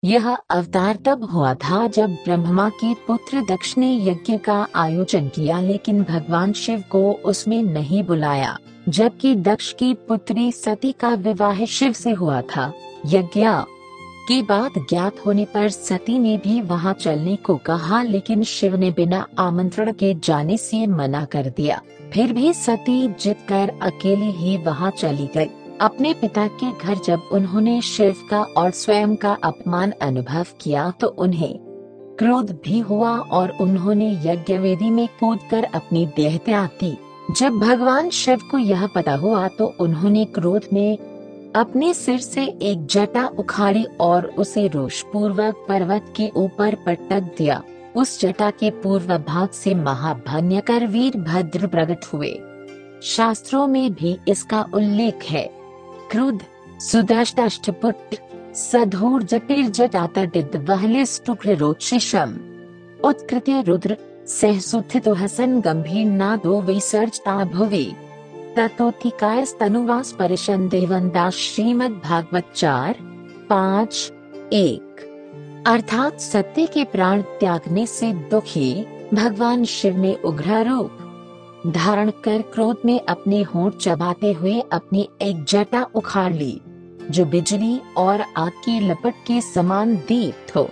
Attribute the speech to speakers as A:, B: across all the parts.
A: यह अवतार तब हुआ था जब ब्रह्मा के पुत्र दक्ष ने यज्ञ का आयोजन किया, लेकिन भगवान शिव को उसमें नहीं बुलाया, जबकि दक्ष की पुत्री सती का विवाह शिव से हुआ था। यज्ञ की बात ज्ञात होने पर सती ने भी वहां चलने को कहा, लेकिन शिव ने बिना आमंत्रण के जाने से मना कर दिया। फिर भी सती जिद कर अकेले ही वहां चली गई। अपने पिता के घर जब उन्होंने शिव का और स्वयं का अपमान अनुभव किया तो उन्हें क्रोध भी हुआ और उन्होंने यज्ञ वेदी में कूदकर अपनी देह त्याग दी। जब भगवान शिव को यह पता हुआ तो उन्होंने क्रोध में अपने सिर से एक जटा उखाड़ी और उसे रोषपूर्वक पर्वत के ऊपर पटक दिया। उस जटा के पूर्व भाग से महाभयंकर वीरभद्र प्रकट हुए। शास्त्रों में भी इसका उल्लेख है। क्रुद्ध सुदष्टपुट सधूर जटिर जटातडिद वहलिष्टुक्रोचिषम उत्कृत्य रुद्र सहसुथितो हसन गंभीर नादो विसर्जता भुवि ततोतिकायस्तनुवास परिशन देवंदास श्रीमद् भागवत 4:5-1। अर्थात सत्य के प्राण त्यागने से दुखी भगवान शिव ने उग्र रूप धारण कर क्रोध में अपने होंठ चबाते हुए अपनी एक जटा उखाड़ ली, जो बिजली और आग की लपट के समान दीप्त हो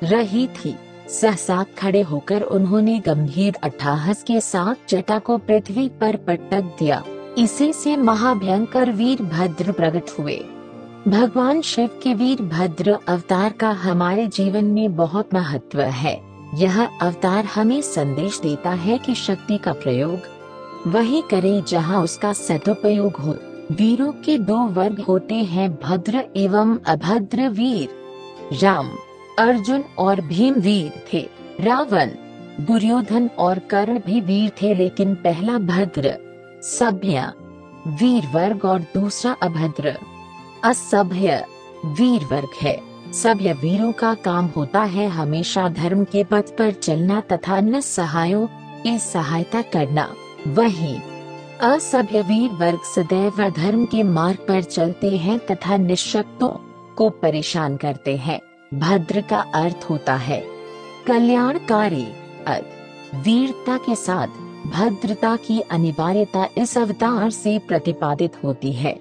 A: रही थी। सहसा खड़े होकर उन्होंने गंभीर अट्टहास के साथ जटा को पृथ्वी पर पटक दिया। इसी से महाभयंकर वीरभद्र प्रकट हुए। भगवान शिव के वीरभद्र अवतार का हमारे जीवन में बहुत महत्व है। यह अवतार हमें संदेश देता है कि शक्ति का प्रयोग वही करें जहां उसका सदुपयोग हो। वीरों के 2 वर्ग होते हैं, भद्र एवं अभद्र वीर। राम, अर्जुन और भीम वीर थे। रावण, दुर्योधन और कर्ण भी वीर थे, लेकिन पहला भद्र सभ्य वीर वर्ग और दूसरा अभद्र असभ्य वीर वर्ग है। सभ्य वीरों का काम होता है हमेशा धर्म के पथ पर चलना तथा निस्सहायों की सहायता करना। वहीं असभ्य वीर वर्ग सदैव धर्म के मार्ग पर चलते हैं तथा निःशक्तों को परेशान करते हैं। भद्र का अर्थ होता है कल्याणकारी। वीरता के साथ भद्रता की अनिवार्यता इस अवतार से प्रतिपादित होती है।